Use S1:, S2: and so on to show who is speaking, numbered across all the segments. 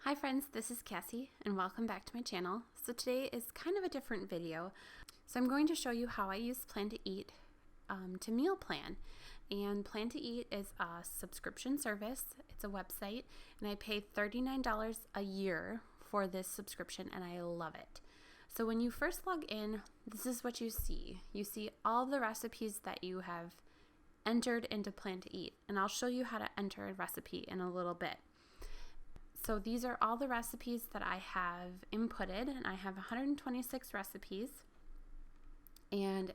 S1: Hi friends, this is Cassie and welcome back to my channel. So today is kind of a different video. So I'm going to show you how I use Plan to Eat to meal plan. And Plan to Eat is a subscription service. It's a website and I pay $39 a year for this subscription and I love it. So when you first log in, this is what you see. You see all the recipes that you have entered into Plan to Eat, and I'll show you how to enter a recipe in a little bit. So these are all the recipes that I have inputted, and I have 126 recipes, and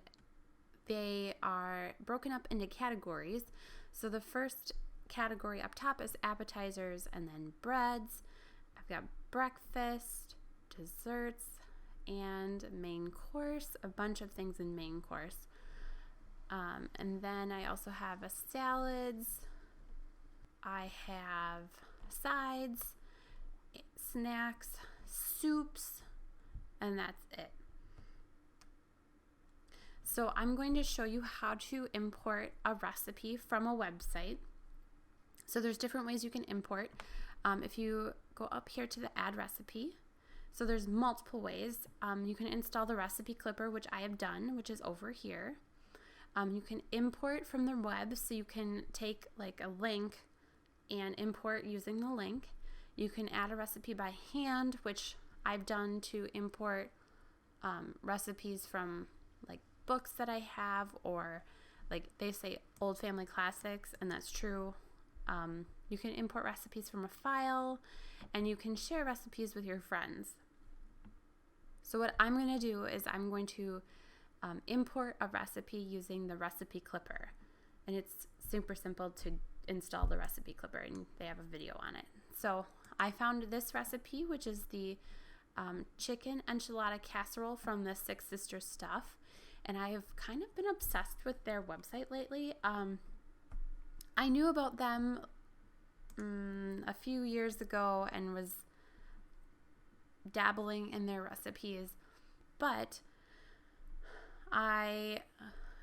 S1: they are broken up into categories. So the first category up top is appetizers and then breads. I've got breakfast, desserts, and main course, a bunch of things in main course. And then I also have a salads, I have sides, snacks, soups, and that's it. So I'm going to show you how to import a recipe from a website. So there's different ways you can import. If you go up here to the add recipe, so there's multiple ways. You can install the recipe clipper, which I have done, which is over here. You can import from the web, so you can take like a link and import using the link. You can add a recipe by hand, which I've done to import recipes from like books that I have, or like they say old family classics, and that's true. You can import recipes from a file, and you can share recipes with your friends. So what I'm going to do is I'm going to import a recipe using the recipe clipper, and it's super simple to install the recipe clipper, and they have a video on it. So I found this recipe, which is the chicken enchilada casserole from the Six Sisters stuff, and I have kind of been obsessed with their website lately. I knew about them a few years ago and was dabbling in their recipes, but I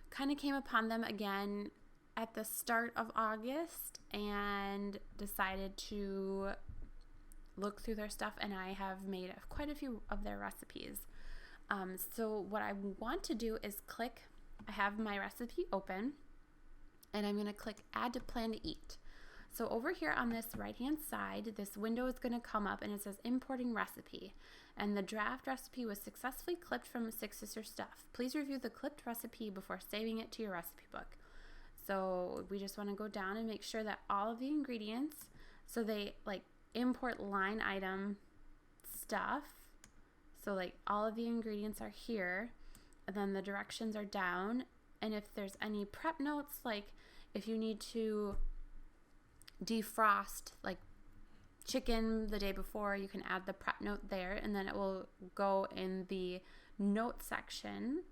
S1: kind of came upon them again at the start of August and decided to look through their stuff, and I have made quite a few of their recipes. So what I want to do is I have my recipe open, and I'm going to click add to Plan to Eat. So over here on this right hand side, this window is going to come up and it says importing recipe, and the draft recipe was successfully clipped from Six Sisters stuff. Please review the clipped recipe before saving it to your recipe book. So we just want to go down and make sure that all of the ingredients, so they like import line item stuff, so like all of the ingredients are here, and then the directions are down, and if there's any prep notes, like if you need to defrost like chicken the day before, you can add the prep note there, and then it will go in the note section,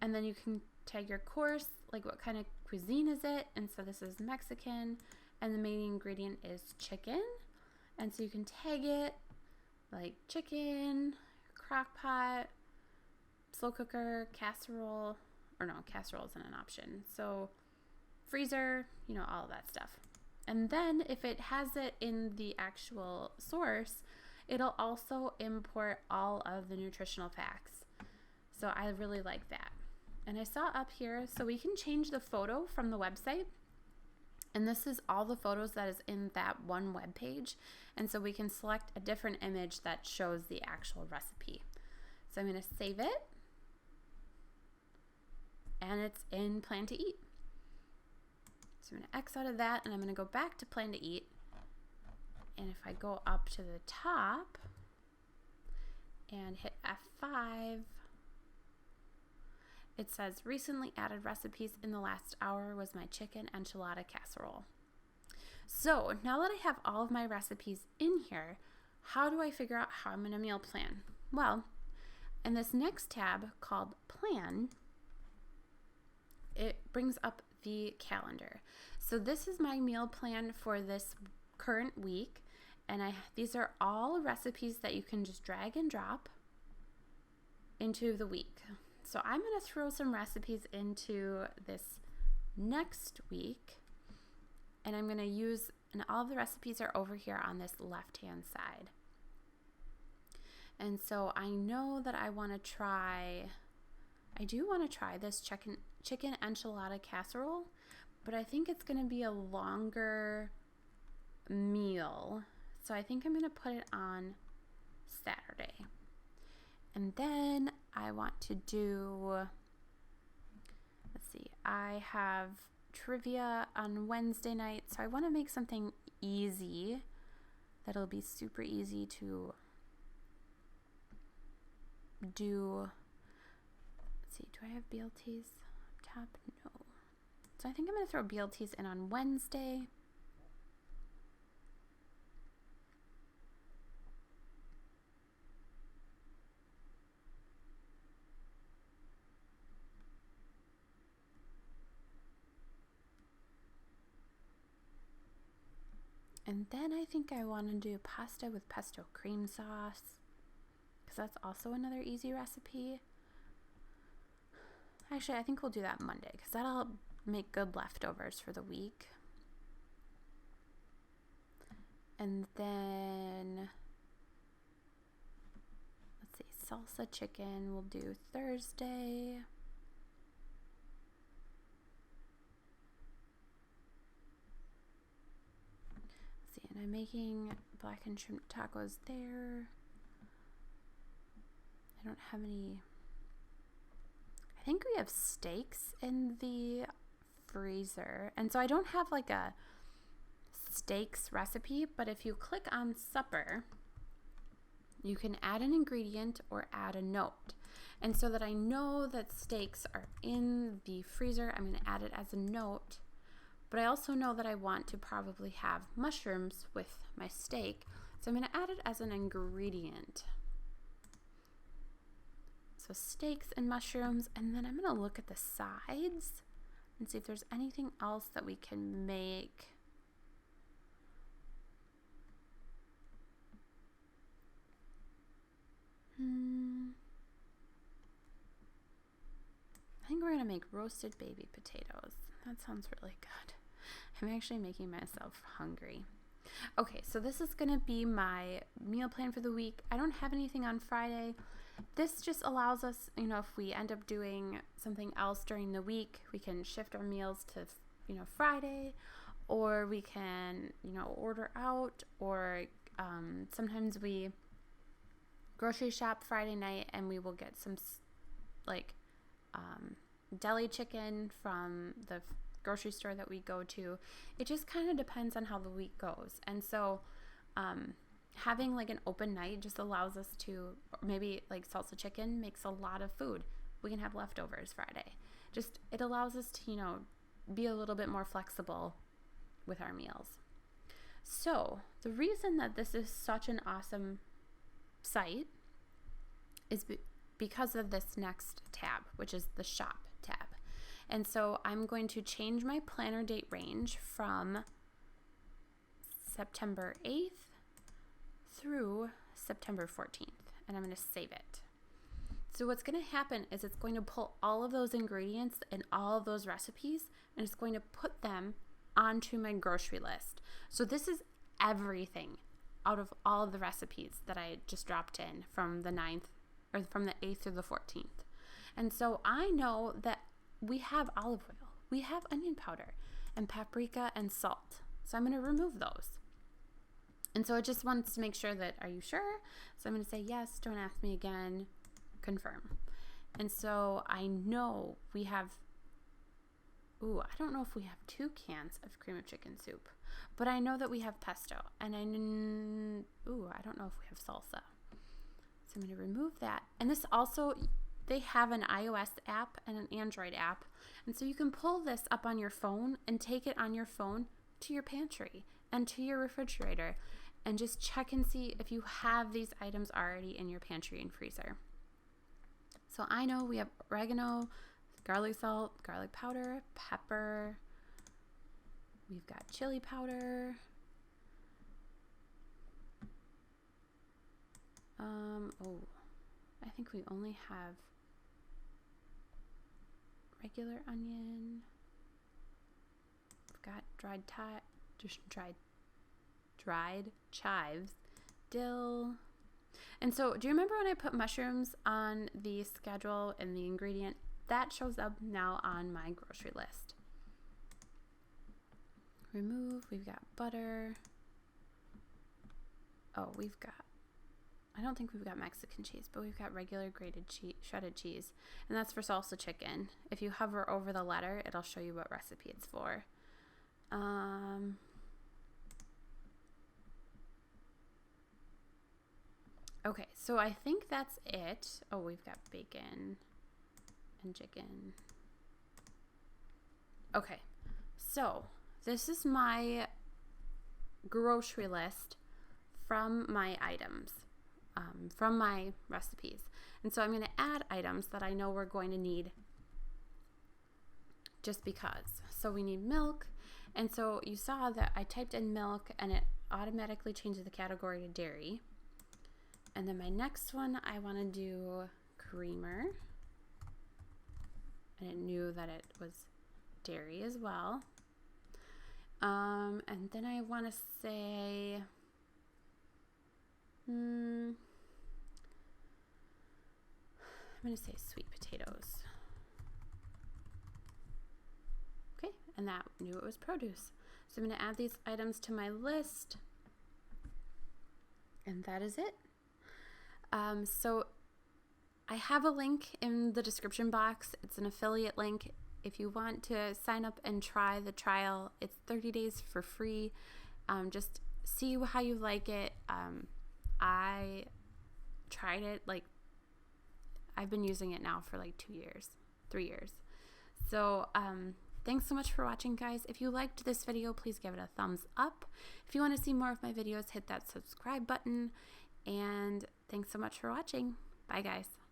S1: and then you can tag your course, like what kind of cuisine is it, and so this is Mexican, and the main ingredient is chicken, and so you can tag it like chicken, crock pot, slow cooker, casserole, or no, casserole isn't an option, so freezer, all of that stuff. And then if it has it in the actual source, it'll also import all of the nutritional facts. So I really like that. And I saw up here, so we can change the photo from the website. And this is all the photos that is in that one web page. And so we can select a different image that shows the actual recipe. So I'm going to save it. And it's in Plan to Eat. So I'm going to X out of that, and I'm going to go back to Plan to Eat. And if I go up to the top and hit F5, it says recently added recipes in the last hour was my chicken enchilada casserole. So now that I have all of my recipes in here, how do I figure out how I'm going to meal plan? Well, in this next tab called Plan, it brings up the calendar. So this is my meal plan for this current week, and these are all recipes that you can just drag and drop into the week. So I'm going to throw some recipes into this next week, and I'm going to use And all of the recipes are over here on this left-hand side. And so I know that I do want to try this chicken enchilada casserole, but I think it's going to be a longer meal. So I think I'm going to put it on Saturday. And then I want to do, let's see, I have trivia on Wednesday night, so I want to make something easy that'll be super easy to do. Let's see, do I have BLTs up top? No. So I think I'm going to throw BLTs in on Wednesday. And then I think I want to do pasta with pesto cream sauce, because that's also another easy recipe. Actually, I think we'll do that Monday, because that'll make good leftovers for the week. And then, let's see, salsa chicken we'll do Thursday. And I'm making blackened shrimp tacos there. I don't have any. I think we have steaks in the freezer. And so I don't have like a steaks recipe, but if you click on supper, you can add an ingredient or add a note. And so that I know that steaks are in the freezer, I'm going to add it as a note. But I also know that I want to probably have mushrooms with my steak, so I'm going to add it as an ingredient. So steaks and mushrooms, and then I'm going to look at the sides and see if there's anything else that we can make. I think we're going to make roasted baby potatoes. That sounds really good. I'm actually making myself hungry. Okay, so this is going to be my meal plan for the week. I don't have anything on Friday. This just allows us, if we end up doing something else during the week, we can shift our meals to, Friday, or we can, order out, or sometimes we grocery shop Friday night and we will get some, deli chicken from the grocery store that we go to. It just kind of depends on how the week goes. And so having like an open night just allows us to, maybe like salsa chicken makes a lot of food. We can have leftovers Friday. Just, it allows us to, be a little bit more flexible with our meals. So the reason that this is such an awesome site is because of this next tab, which is the shop tab. And so I'm going to change my planner date range from September 8th through September 14th, and I'm going to save it. So what's going to happen is it's going to pull all of those ingredients and all of those recipes, and it's going to put them onto my grocery list. So this is everything out of all of the recipes that I just dropped in from the 9th, or from the 8th through the 14th. And so I know that we have olive oil, we have onion powder, and paprika and salt. So I'm going to remove those. And so it just wants to make sure that, are you sure? So I'm going to say yes, don't ask me again, confirm. And so I know we have, I don't know if we have 2 cans of cream of chicken soup, but I know that we have pesto, and I don't know if we have salsa. So I'm going to remove that. And this also, they have an iOS app and an Android app. And so you can pull this up on your phone and take it on your phone to your pantry and to your refrigerator and just check and see if you have these items already in your pantry and freezer. So I know we have oregano, garlic salt, garlic powder, pepper. We've got chili powder. I think we only have regular onion. We've got dried dried chives, dill. And so do you remember when I put mushrooms on the schedule and the ingredient? That shows up now on my grocery list. Remove, we've got butter. Oh, I don't think we've got Mexican cheese, but we've got regular grated cheese, shredded cheese. And that's for salsa chicken. If you hover over the letter, it'll show you what recipe it's for. Okay, so I think that's it. Oh, we've got bacon and chicken. Okay, so this is my grocery list from my items, from my recipes. And so I'm going to add items that I know we're going to need just because. So we need milk. And so you saw that I typed in milk and it automatically changes the category to dairy. And then my next one, I want to do creamer. And it knew that it was dairy as well. And then I want to say, I'm going to say sweet potatoes. Okay, and that knew it was produce. So I'm going to add these items to my list. And that is it. So I have a link in the description box. It's an affiliate link. If you want to sign up and try the trial, it's 30 days for free. Just see how you like it. I tried it, I've been using it now for 3 years. So thanks so much for watching, guys. If you liked this video, please give it a thumbs up. If you want to see more of my videos, hit that subscribe button. And thanks so much for watching. Bye, guys.